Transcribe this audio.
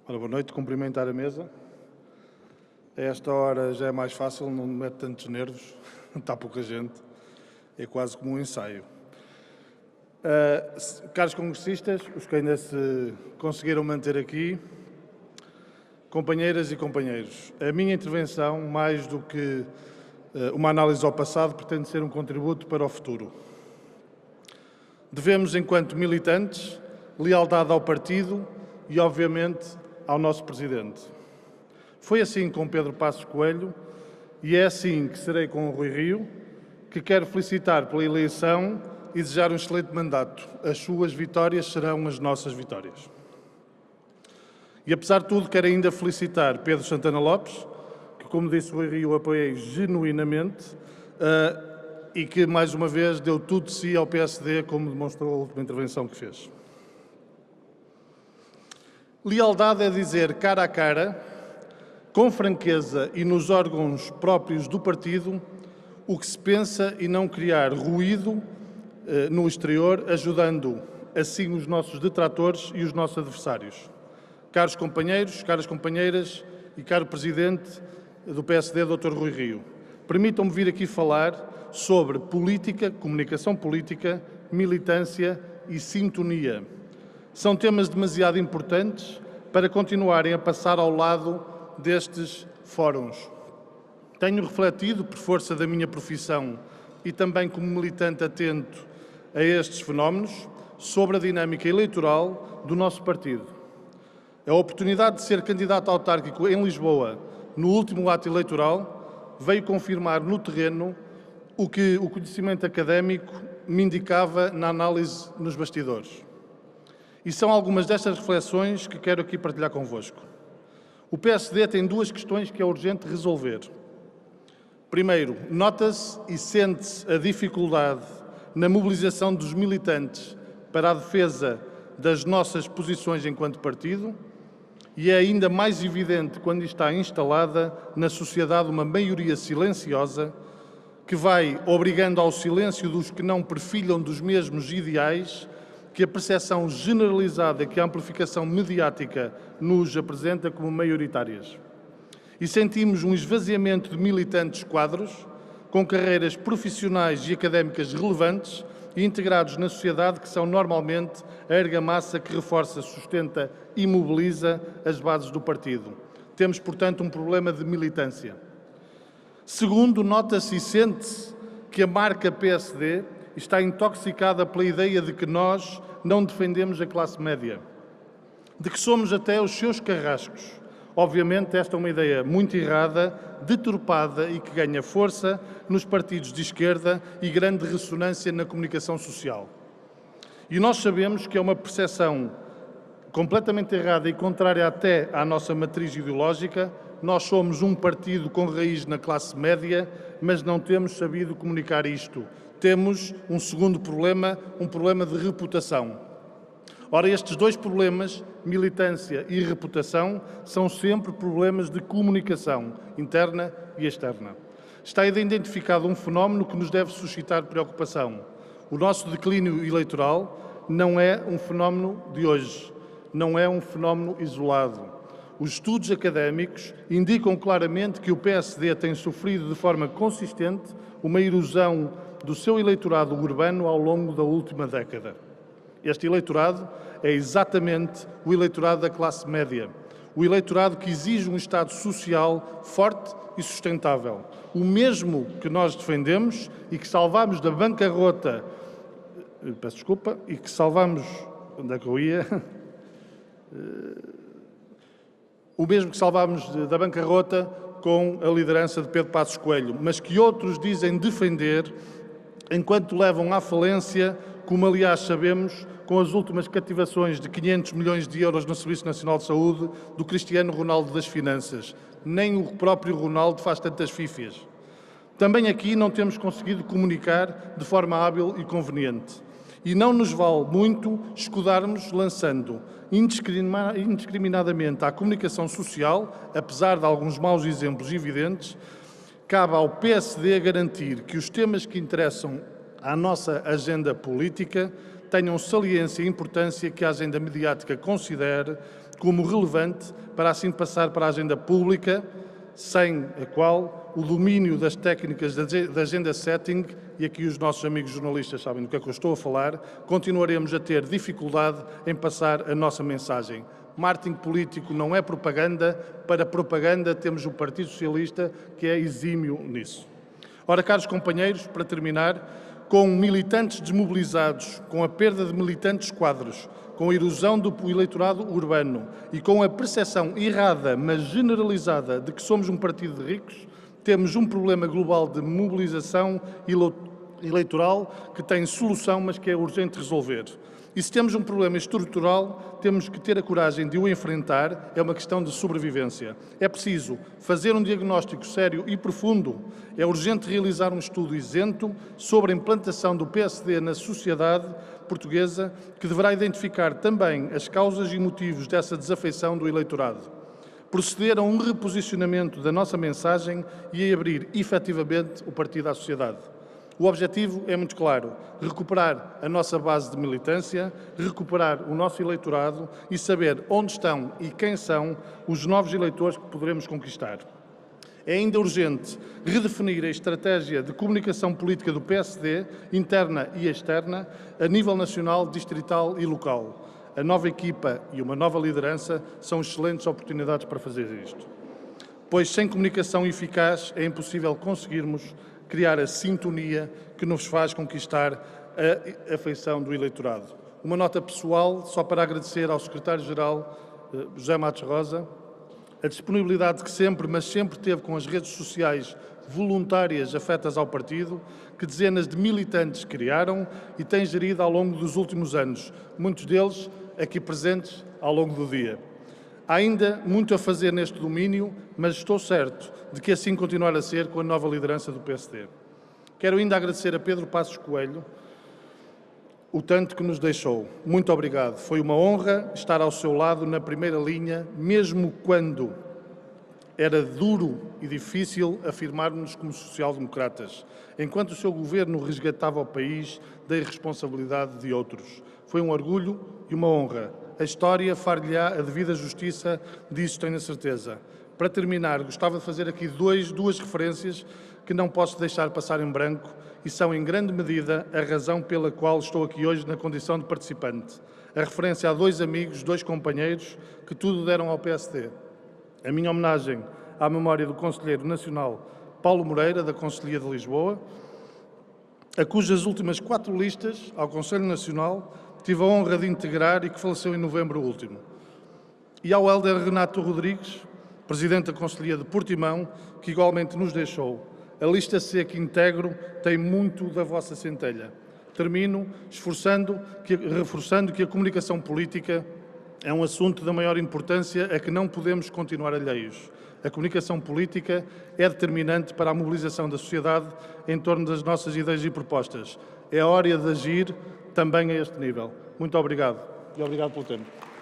Ora, boa noite, cumprimentar a mesa. A esta hora já é mais fácil, não me mete tantos nervos, está pouca gente, é quase como um ensaio. Caros congressistas, os que ainda se conseguiram manter aqui, companheiras e companheiros, a minha intervenção, mais do que uma análise ao passado, pretende ser um contributo para o futuro. Devemos, enquanto militantes, lealdade ao partido e, obviamente, ao nosso Presidente. Foi assim com Pedro Passos Coelho e é assim que serei com o Rui Rio, que quero felicitar pela eleição e desejar um excelente mandato. As suas vitórias serão as nossas vitórias. E, apesar de tudo, quero ainda felicitar Pedro Santana Lopes, que, como disse o Rui Rio, apoiei genuinamente e que, mais uma vez, deu tudo de si ao PSD, como demonstrou a última intervenção que fez. Lealdade é dizer cara a cara, com franqueza e nos órgãos próprios do partido, o que se pensa e não criar ruído no exterior, ajudando assim os nossos detratores e os nossos adversários. Caros companheiros, caras companheiras e caro Presidente do PSD, Dr. Rui Rio, permitam-me vir aqui falar sobre política, comunicação política, militância e sintonia. São temas demasiado importantes para continuarem a passar ao lado destes fóruns. Tenho refletido, por força da minha profissão e também como militante atento a estes fenómenos, sobre a dinâmica eleitoral do nosso partido. A oportunidade de ser candidato autárquico em Lisboa no último ato eleitoral veio confirmar no terreno o que o conhecimento académico me indicava na análise nos bastidores. E são algumas destas reflexões que quero aqui partilhar convosco. O PSD tem duas questões que é urgente resolver. Primeiro, nota-se e sente-se a dificuldade na mobilização dos militantes para a defesa das nossas posições enquanto partido e é ainda mais evidente quando está instalada na sociedade uma maioria silenciosa que vai obrigando ao silêncio dos que não perfilham dos mesmos ideais que a percepção generalizada que a amplificação mediática nos apresenta como maioritárias. E sentimos um esvaziamento de militantes quadros, com carreiras profissionais e académicas relevantes e integrados na sociedade, que são normalmente a argamassa que reforça, sustenta e mobiliza as bases do partido. Temos, portanto, um problema de militância. Segundo, nota-se e sente-se que a marca PSD está intoxicada pela ideia de que nós não defendemos a classe média, de que somos até os seus carrascos. Obviamente, esta é uma ideia muito errada, deturpada e que ganha força nos partidos de esquerda e grande ressonância na comunicação social. E nós sabemos que é uma percepção completamente errada e contrária até à nossa matriz ideológica. Nós somos um partido com raiz na classe média, mas não temos sabido comunicar isto. Temos um segundo problema, um problema de reputação. Ora, estes dois problemas, militância e reputação, são sempre problemas de comunicação interna e externa. Está identificado um fenómeno que nos deve suscitar preocupação. O nosso declínio eleitoral não é um fenómeno de hoje, não é um fenómeno isolado. Os estudos académicos indicam claramente que o PSD tem sofrido de forma consistente uma erosão do seu eleitorado urbano ao longo da última década. Este eleitorado é exatamente o eleitorado da classe média, o eleitorado que exige um Estado social forte e sustentável, o mesmo que nós defendemos e que salvamos da bancarrota, e que salvamos, onde é que eu ia? O mesmo que salvámos da bancarrota com a liderança de Pedro Passos Coelho, mas que outros dizem defender enquanto levam à falência, como aliás sabemos, com as últimas cativações de 500 milhões de euros no Serviço Nacional de Saúde do Cristiano Ronaldo das Finanças. Nem o próprio Ronaldo faz tantas fífias. Também aqui não temos conseguido comunicar de forma hábil e conveniente. E não nos vale muito escudarmos lançando indiscriminadamente à comunicação social, apesar de alguns maus exemplos evidentes. Cabe ao PSD garantir que os temas que interessam à nossa agenda política tenham saliência e importância que a agenda mediática considere como relevante para assim passar para a agenda pública, sem a qual o domínio das técnicas de agenda setting, e aqui os nossos amigos jornalistas sabem do que é que eu estou a falar, continuaremos a ter dificuldade em passar a nossa mensagem. Marketing político não é propaganda, para propaganda temos o Partido Socialista, que é exímio nisso. Ora, caros companheiros, para terminar, com militantes desmobilizados, com a perda de militantes quadros, com a erosão do eleitorado urbano e com a percepção errada, mas generalizada, de que somos um partido de ricos, temos um problema global de mobilização eleitoral que tem solução, mas que é urgente resolver. E se temos um problema estrutural, temos que ter a coragem de o enfrentar, é uma questão de sobrevivência. É preciso fazer um diagnóstico sério e profundo, é urgente realizar um estudo isento sobre a implantação do PSD na sociedade portuguesa, que deverá identificar também as causas e motivos dessa desafeição do eleitorado. Proceder a um reposicionamento da nossa mensagem e a abrir, efetivamente, o partido à sociedade. O objetivo é muito claro: recuperar a nossa base de militância, recuperar o nosso eleitorado e saber onde estão e quem são os novos eleitores que poderemos conquistar. É ainda urgente redefinir a estratégia de comunicação política do PSD, interna e externa, a nível nacional, distrital e local. A nova equipa e uma nova liderança são excelentes oportunidades para fazer isto. Pois sem comunicação eficaz é impossível conseguirmos criar a sintonia que nos faz conquistar a afeição do eleitorado. Uma nota pessoal, só para agradecer ao Secretário-Geral, José Matos Rosa, a disponibilidade que sempre, mas sempre teve com as redes sociais voluntárias afetas ao partido, que dezenas de militantes criaram e têm gerido ao longo dos últimos anos, muitos deles aqui presentes ao longo do dia. Há ainda muito a fazer neste domínio, mas estou certo de que assim continuará a ser com a nova liderança do PSD. Quero ainda agradecer a Pedro Passos Coelho o tanto que nos deixou. Muito obrigado. Foi uma honra estar ao seu lado na primeira linha, mesmo quando era duro e difícil afirmar-nos como social-democratas, enquanto o seu governo resgatava o país da irresponsabilidade de outros. Foi um orgulho e uma honra. A história far-lhe-á a devida justiça, disso tenho a certeza. Para terminar, gostava de fazer aqui duas referências que não posso deixar passar em branco e são, em grande medida, a razão pela qual estou aqui hoje na condição de participante. A referência a dois amigos, dois companheiros, que tudo deram ao PSD. A minha homenagem à memória do Conselheiro Nacional Paulo Moreira, da Conselhia de Lisboa, a cujas últimas 4 listas ao Conselho Nacional tive a honra de integrar e que faleceu em novembro último. E ao Hélder Renato Rodrigues, Presidente da Conselhia de Portimão, que igualmente nos deixou. A lista C que integro tem muito da vossa centelha. Termino reforçando que a comunicação política é um assunto da maior importância a que não podemos continuar alheios. A comunicação política é determinante para a mobilização da sociedade em torno das nossas ideias e propostas. É hora de agir também a este nível. Muito obrigado e obrigado pelo tempo.